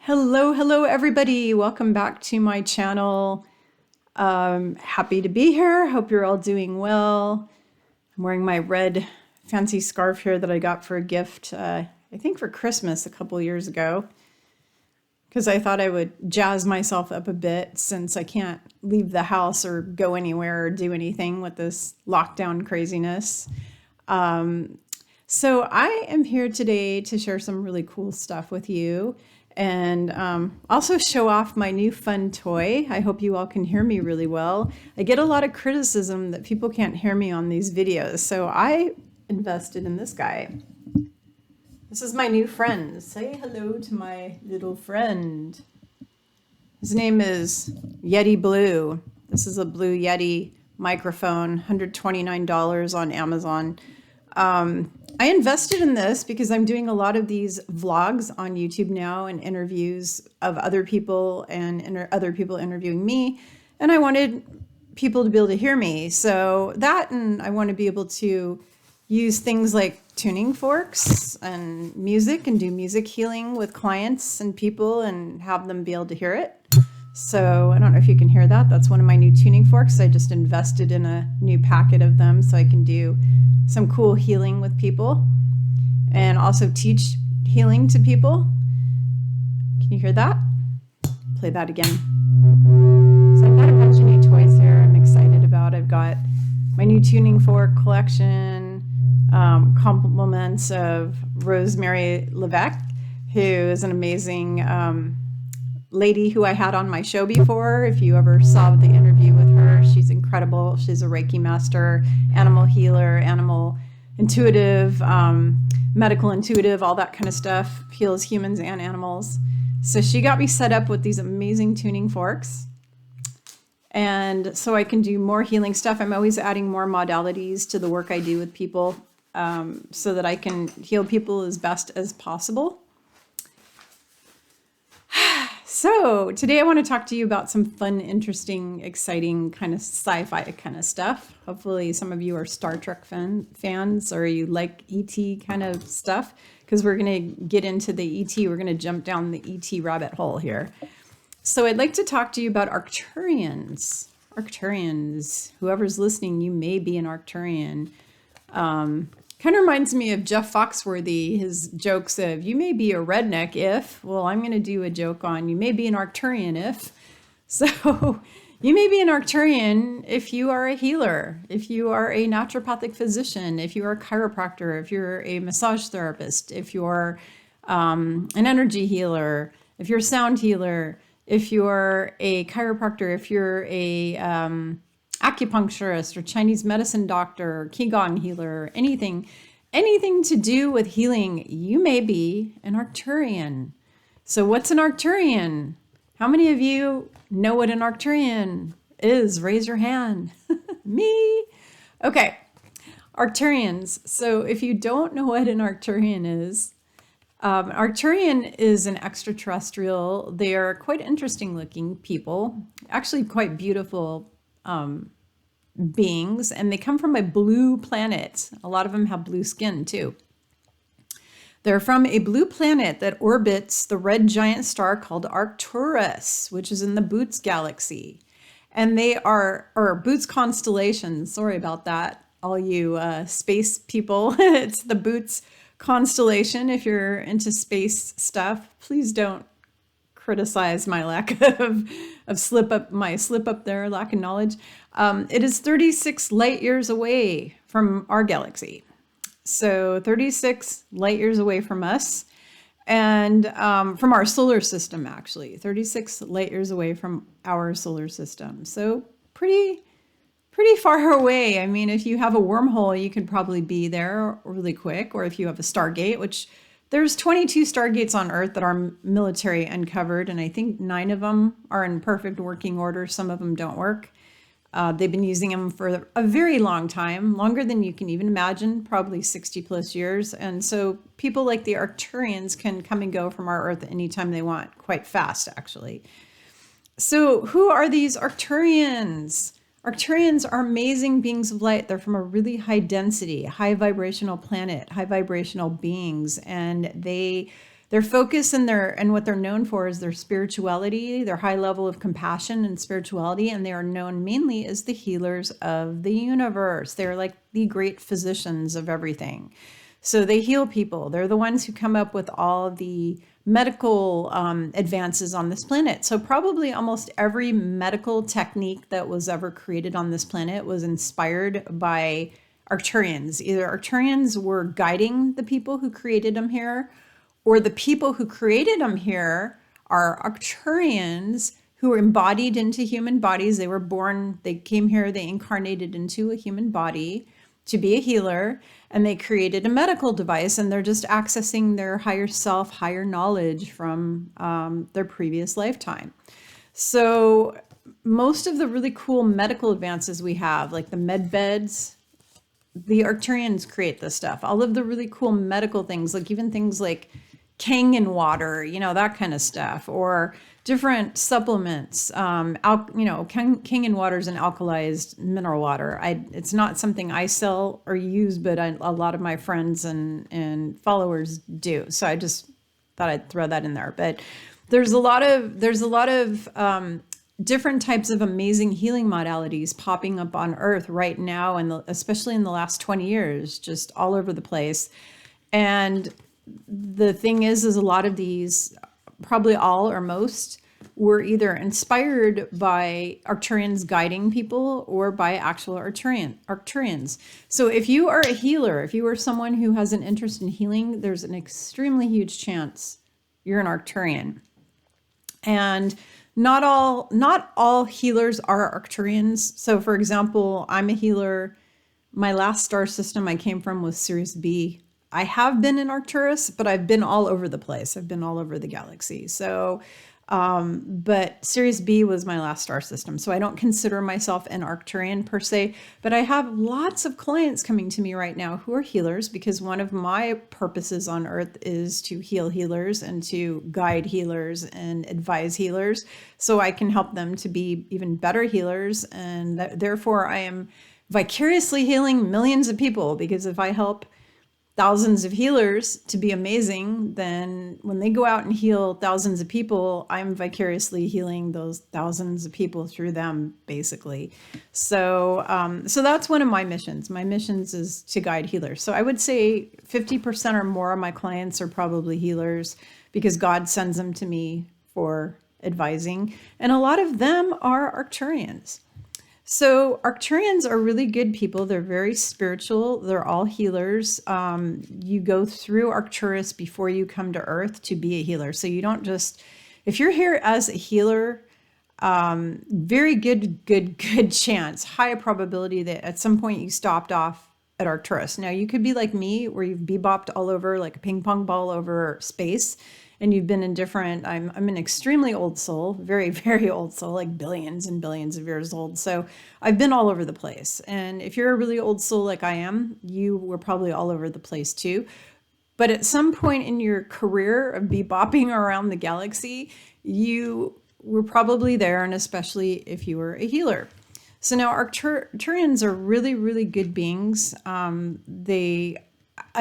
Hello everybody. Welcome back to my channel. Happy to be here. Hope you're all doing well. I'm wearing my red fancy scarf here that I got for a gift, I think for Christmas a couple years ago, because I thought I would jazz myself up a bit since I can't leave the house or go anywhere or do anything with this lockdown craziness. So I am here today to share some really cool stuff with you and also show off my new fun toy. I hope you all can hear me really well. I get a lot of criticism that people can't hear me on these videos, so I invested in this guy. This is my new friend. Say hello to my little friend. His name is Yeti Blue. This is a Blue Yeti microphone, $129 on Amazon. I invested in this because I'm doing a lot of these vlogs on YouTube now and interviews of other people and other people interviewing me. And I wanted people to be able to hear me. So that, and I want to be able to use things like tuning forks and music and do music healing with clients and people and have them be able to hear it. So I don't know if you can hear that. That's one of my new tuning forks. I just invested in a new packet of them so I can do some cool healing with people and also teach healing to people. Can you hear that? Play that again. So I've got a bunch of new toys here I'm excited about. I've got my new tuning fork collection, compliments of Rosemary Levesque, who is an amazing lady who I had on my show before. If you ever saw the interview with her, she's incredible. She's a Reiki master, animal healer, animal intuitive, medical intuitive, all that kind of stuff, heals humans and animals. So she got me set up with these amazing tuning forks. And so I can do more healing stuff. I'm always adding more modalities to the work I do with people so that I can heal people as best as possible. So today I want to talk to you about some fun, interesting, exciting kind of sci-fi kind of stuff. Hopefully some of you are Star Trek fans or you like E.T. kind of stuff, because we're going to get into the E.T. We're going to jump down the E.T. rabbit hole here. So I'd like to talk to you about Arcturians. Arcturians, whoever's listening, you may be an Arcturian. Kind of reminds me of Jeff Foxworthy, his jokes of, you may be a redneck if, well, I'm going to do a joke on, you may be an Arcturian if. So you may be an Arcturian if you are a healer, if you are a naturopathic physician, if you are a chiropractor, if you're a massage therapist, if you're an energy healer, if you're a sound healer, if you're a chiropractor, if you're a acupuncturist or Chinese medicine doctor, or Qigong healer, anything to do with healing, you may be an Arcturian. So what's an Arcturian? How many of you know what an Arcturian is? Raise your hand. Me? Okay, Arcturians. So if you don't know what an Arcturian is an extraterrestrial. They are quite interesting looking people, actually quite beautiful beings, and they come from a blue planet. A lot of them have blue skin too. They're from a blue planet that orbits the red giant star called Arcturus, which is in the Boots galaxy. And they are, or Boots constellation, sorry about that, all you space people. It's the Boots constellation. If you're into space stuff, please don't criticize my lack of slip up there, lack of knowledge. It is 36 light years away from our galaxy. So 36 light years away from us, and from our solar system, actually 36 light years away from our solar system. So pretty far away. I mean, if you have a wormhole, you could probably be there really quick, or if you have a Stargate, which there's 22 Stargates on Earth that our military uncovered, and I think 9 of them are in perfect working order. Some of them don't work. They've been using them for a very long time, longer than you can even imagine, probably 60 plus years. And so people like the Arcturians can come and go from our Earth anytime they want, quite fast, actually. So who are these Arcturians? Arcturians are amazing beings of light. They're from a really high density, high vibrational planet, high vibrational beings, and they Their focus and what they're known for is their spirituality, their high level of compassion and spirituality, and they are known mainly as the healers of the universe. They're like the great physicians of everything. So they heal people. They're the ones who come up with all the medical advances on this planet. So probably almost every medical technique that was ever created on this planet was inspired by Arcturians. Either Arcturians were guiding the people who created them here, or the people who created them here are Arcturians who were embodied into human bodies. They were born, they came here, they incarnated into a human body to be a healer, and they created a medical device, and they're just accessing their higher self, higher knowledge from their previous lifetime. So most of the really cool medical advances we have, like the med beds, the Arcturians create this stuff. All of the really cool medical things, like even things like Kangen water, that kind of stuff, or different supplements. Kangen water is an alkalized mineral water. It's not something I sell or use, but a lot of my friends and followers do. So I just thought I'd throw that in there. But there's a lot of different types of amazing healing modalities popping up on Earth right now, and especially in the last 20 years, just all over the place. And the thing is a lot of these, probably all or most, were either inspired by Arcturians guiding people or by actual Arcturians. So if you are a healer, if you are someone who has an interest in healing, there's an extremely huge chance you're an Arcturian. And not all healers are Arcturians. So for example, I'm a healer. My last star system I came from was Sirius B. I have been in Arcturus, but I've been all over the place. I've been all over the galaxy. So, but Sirius B was my last star system. So I don't consider myself an Arcturian per se, but I have lots of clients coming to me right now who are healers, because one of my purposes on Earth is to heal healers and to guide healers and advise healers, so I can help them to be even better healers. And therefore I am vicariously healing millions of people, because if I help thousands of healers to be amazing, then when they go out and heal thousands of people, I'm vicariously healing those thousands of people through them, basically. So, so that's one of my missions. My missions is to guide healers. So I would say 50% or more of my clients are probably healers, because God sends them to me for advising. And a lot of them are Arcturians. So Arcturians are really good people. They're very spiritual. They're all healers. You go through Arcturus before you come to Earth to be a healer. So you don't just, if you're here as a healer, very good chance, high probability that at some point you stopped off at Arcturus. Now you could be like me, where you've bebopped all over like a ping pong ball over space. And you've been in different, I'm an extremely old soul, very, very old soul, like billions and billions of years old. So I've been all over the place. And if you're a really old soul like I am, you were probably all over the place too. But at some point in your career of bebopping around the galaxy, you were probably there, and especially if you were a healer. So now Arcturians are really, really good beings.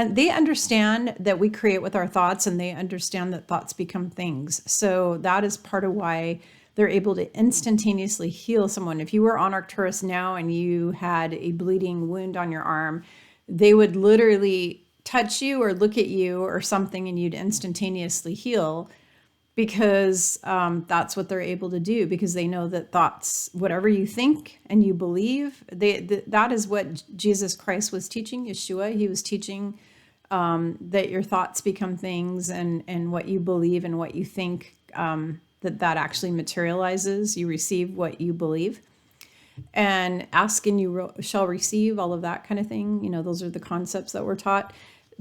They understand that we create with our thoughts, and they understand that thoughts become things. So that is part of why they're able to instantaneously heal someone. If you were on Arcturus now and you had a bleeding wound on your arm, they would literally touch you or look at you or something, and you'd instantaneously heal, because that's what they're able to do, because they know that thoughts, whatever you think and you believe, that is what Jesus Christ was teaching, Yeshua. He was teaching that your thoughts become things, and what you believe and what you think, that actually materializes. You receive what you believe. And ask and you shall receive, all of that kind of thing. Those are the concepts that we're taught.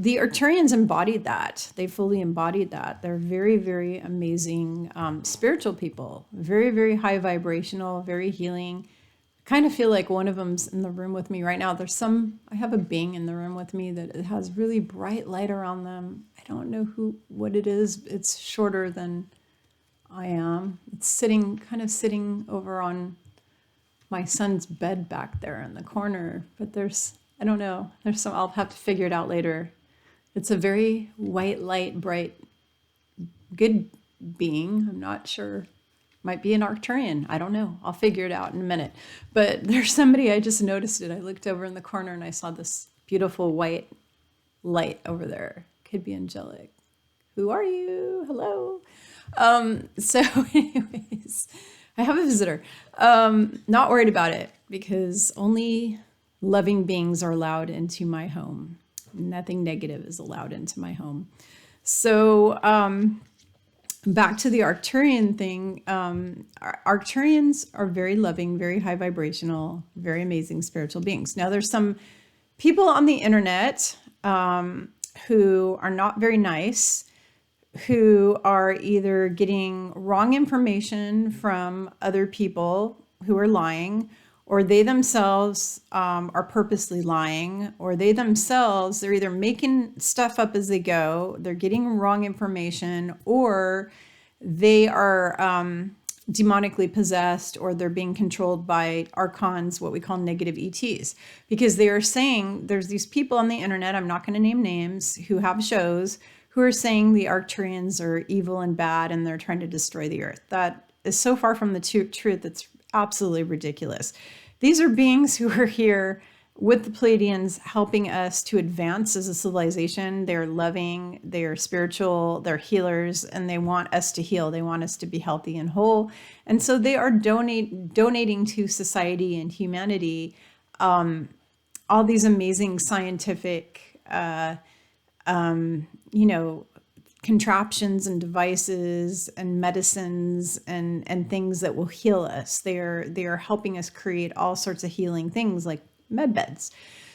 The Arcturians embodied that. They fully embodied that. They're very, very amazing spiritual people. Very, very high vibrational, very healing. I kind of feel like one of them's in the room with me right now. I have a being in the room with me that it has really bright light around them. I don't know what it is. It's shorter than I am. It's kind of sitting over on my son's bed back there in the corner. But I don't know. I'll have to figure it out later. It's a very white light, bright good being. I'm not sure. Might be an Arcturian. I don't know. I'll figure it out in a minute. But there's somebody, I just noticed it. I looked over in the corner and I saw this beautiful white light over there. Could be angelic. Who are you? Hello. So anyways, I have a visitor. Not worried about it because only loving beings are allowed into my home. Nothing negative is allowed into my home. So back to the Arcturian thing. Arcturians are very loving, very high vibrational, very amazing spiritual beings. Now there's some people on the internet who are not very nice, who are either getting wrong information from other people who are lying, or they themselves are purposely lying, or they're either making stuff up as they go, they're getting wrong information, or they are demonically possessed, or they're being controlled by archons, what we call negative E.T.s, because they are saying there's these people on the internet, I'm not going to name names, who have shows who are saying the Arcturians are evil and bad and they're trying to destroy the earth. That is so far from the truth. It's absolutely ridiculous. These are beings who are here with the Pleiadians helping us to advance as a civilization. They're loving, they're spiritual, they're healers, and they want us to heal. They want us to be healthy and whole. And so they are donating to society and humanity all these amazing scientific contraptions and devices and medicines and things that will heal us. They are helping us create all sorts of healing things like med beds.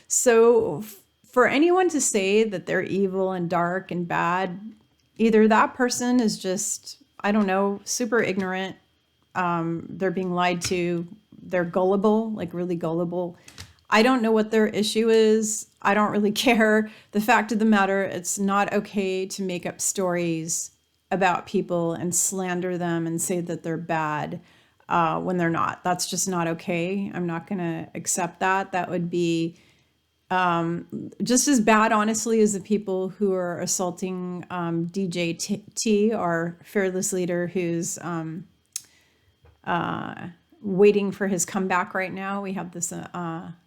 So for anyone to say that they're evil and dark and bad, either that person is just, I don't know, super ignorant. They're being lied to. They're gullible, like really gullible. I don't know what their issue is. I don't really care. The fact of the matter, it's not okay to make up stories about people and slander them and say that they're bad when they're not. That's just not okay. I'm not going to accept that. That would be just as bad, honestly, as the people who are assaulting DJ our fearless leader who's waiting for his comeback right now. We have this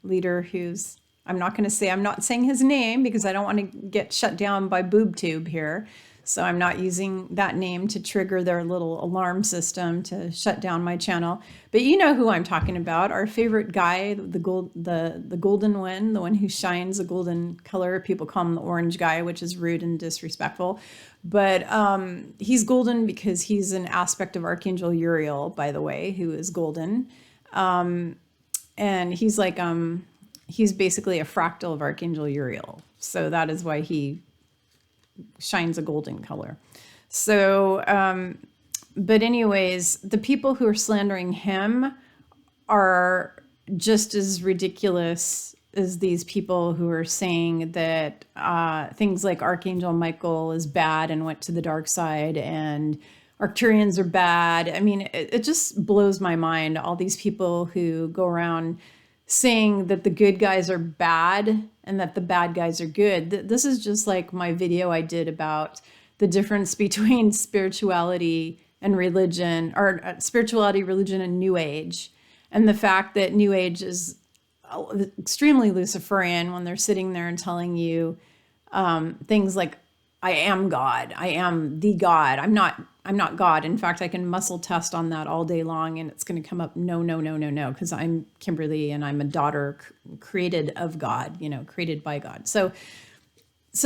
leader who's, I'm not saying his name because I don't want to get shut down by BoobTube here. So I'm not using that name to trigger their little alarm system to shut down my channel. But you know who I'm talking about. Our favorite guy, the golden one, the one who shines a golden color. People call him the orange guy, which is rude and disrespectful. But he's golden because he's an aspect of Archangel Uriel, by the way, who is golden. And he's like, he's basically a fractal of Archangel Uriel. So that is why he shines a golden color. So, but anyways, the people who are slandering him are just as ridiculous as these people who are saying that things like Archangel Michael is bad and went to the dark side and Arcturians are bad. I mean, it just blows my mind. All these people who go around saying that the good guys are bad and that the bad guys are good. This is just like my video I did about the difference between spirituality and religion, or spirituality, religion, and New Age. And the fact that New Age is extremely Luciferian when they're sitting there and telling you things like, I am God, I am the God. I'm not God. In fact, I can muscle test on that all day long and it's going to come up, no, because I'm Kimberly and I'm a daughter created of God, created by God. So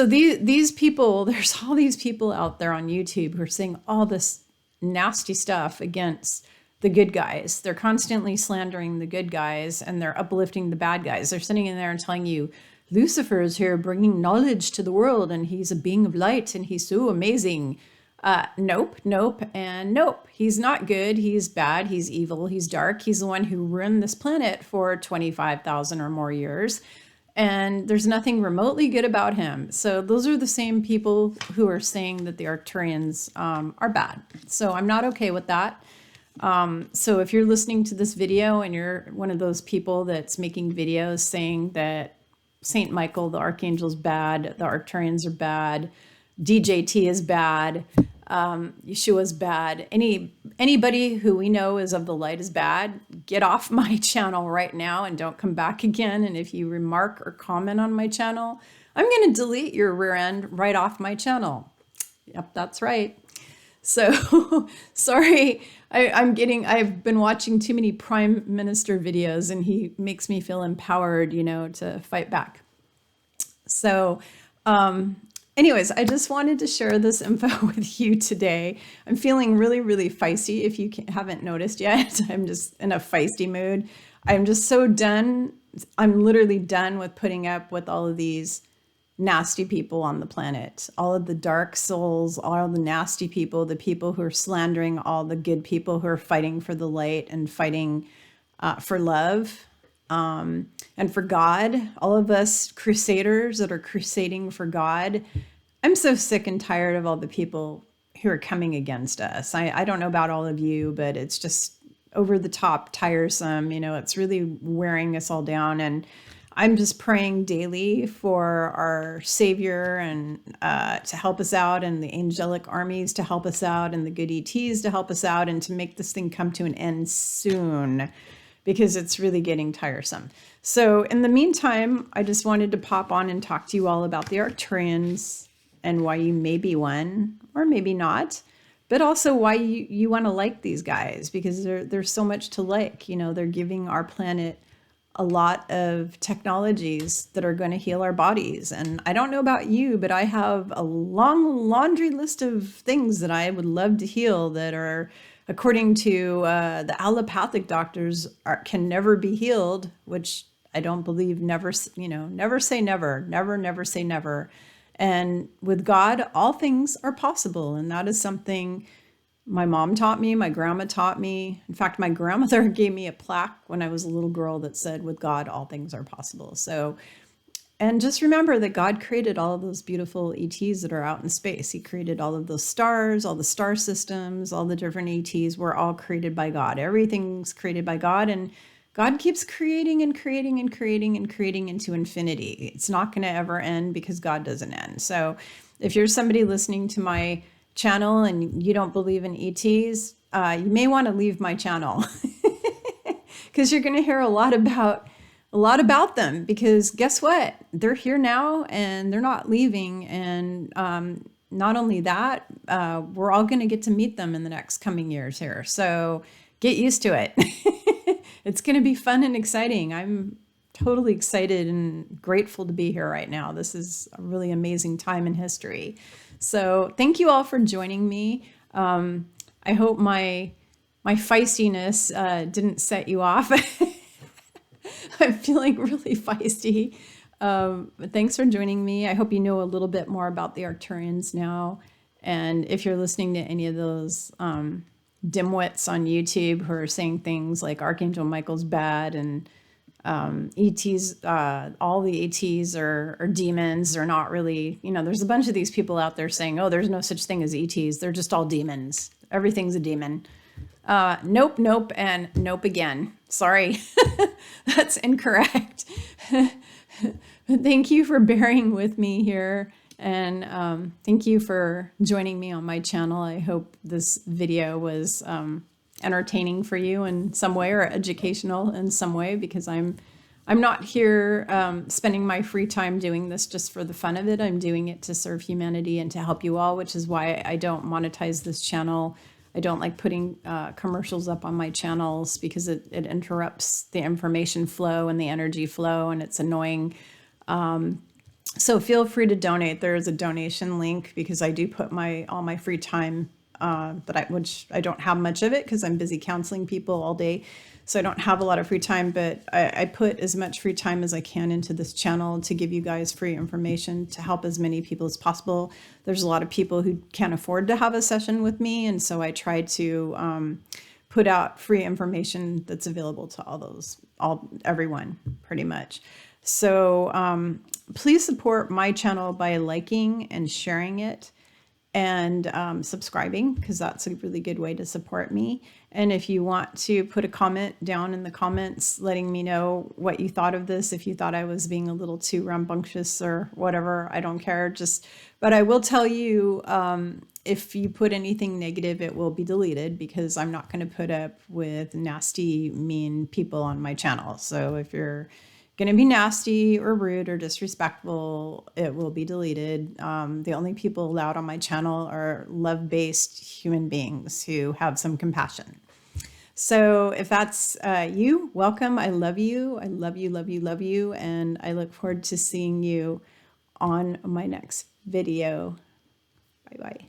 these people, there's all these people out there on YouTube who are saying all this nasty stuff against the good guys. They're constantly slandering the good guys and they're uplifting the bad guys. They're sitting in there and telling you, Lucifer is here bringing knowledge to the world and he's a being of light and he's so amazing. Nope, and nope. He's not good. He's bad. He's evil. He's dark. He's the one who ruined this planet for 25,000 or more years. And there's nothing remotely good about him. So those are the same people who are saying that the Arcturians are bad. So I'm not okay with that. So if you're listening to this video and you're one of those people that's making videos saying that Saint Michael, the Archangel's bad, the Arcturians are bad, DJT is bad, Yeshua's bad. Anybody who we know is of the light is bad. Get off my channel right now and don't come back again. And if you remark or comment on my channel, I'm going to delete your rear end right off my channel. Yep, that's right. So sorry, I've been watching too many Prime Minister videos and he makes me feel empowered, to fight back. So, anyways, I just wanted to share this info with you today. I'm feeling really, really feisty. If you haven't noticed yet, I'm just in a feisty mood. I'm just so done. I'm literally done with putting up with all of these nasty people on the planet, all of the dark souls, all the nasty people, the people who are slandering all the good people who are fighting for the light and fighting for love and for God, all of us crusaders that are crusading for God. I'm so sick and tired of all the people who are coming against us. I don't know about all of you, but it's just over the top tiresome. It's really wearing us all down. And I'm just praying daily for our Savior and to help us out, and the angelic armies to help us out, and the good E.T.s to help us out, and to make this thing come to an end soon, because it's really getting tiresome. So in the meantime, I just wanted to pop on and talk to you all about the Arcturians and why you may be one or maybe not, but also why you want to like these guys, because there's so much to like. They're giving our planet a lot of technologies that are going to heal our bodies. And I don't know about you, but I have a long laundry list of things that I would love to heal that are, according to the allopathic doctors, can never be healed, which I don't believe. Never say never, never say never. And with God, all things are possible. And that is something my mom taught me, my grandma taught me. In fact, my grandmother gave me a plaque when I was a little girl that said, with God, all things are possible. So, and just remember that God created all of those beautiful E.T.s that are out in space. He created all of those stars, all the star systems, all the different E.T.s were all created by God. Everything's created by God, and God keeps creating and creating and creating and creating into infinity. It's not going to ever end because God doesn't end. So if you're somebody listening to my channel and you don't believe in E.T.s, you may want to leave my channel because you're going to hear a lot about them, because guess what? They're here now and they're not leaving. And not only that, we're all going to get to meet them in the next coming years here. So get used to it. It's going to be fun and exciting. I'm totally excited and grateful to be here right now. This is a really amazing time in history. So thank you all for joining me. I hope my feistiness didn't set you off. I'm feeling really feisty. But thanks for joining me. I hope you know a little bit more about the Arcturians now. And if you're listening to any of those dimwits on YouTube who are saying things like Archangel Michael's bad and E.T.s, all the E.T.s are demons. They're not really, there's a bunch of these people out there saying, oh, there's no such thing as E.T.s. They're just all demons. Everything's a demon. Nope, and nope again. Sorry, that's incorrect. Thank you for bearing with me here. And thank you for joining me on my channel. I hope this video was entertaining for you in some way, or educational in some way, because I'm not here spending my free time doing this just for the fun of it. I'm doing it to serve humanity and to help you all, which is why I don't monetize this channel. I don't like putting commercials up on my channels, because it interrupts the information flow and the energy flow, and it's annoying. So feel free to donate. There is a donation link, because I do put all my free time, which I don't have much of it because I'm busy counseling people all day. So I don't have a lot of free time, but I put as much free time as I can into this channel to give you guys free information to help as many people as possible. There's a lot of people who can't afford to have a session with me. And so I try to put out free information that's available to everyone pretty much. So please support my channel by liking and sharing it, and subscribing, because that's a really good way to support me. And if you want to put a comment down in the comments letting me know what you thought of this, if you thought I was being a little too rambunctious or whatever, I don't care. But I will tell you, If you put anything negative, it will be deleted because I'm not going to put up with nasty, mean people on my channel. So if you're going to be nasty or rude or disrespectful, it will be deleted. The only people allowed on my channel are love-based human beings who have some compassion. So if that's you, welcome. I love you. I love you, love you, love you. And I look forward to seeing you on my next video. Bye-bye.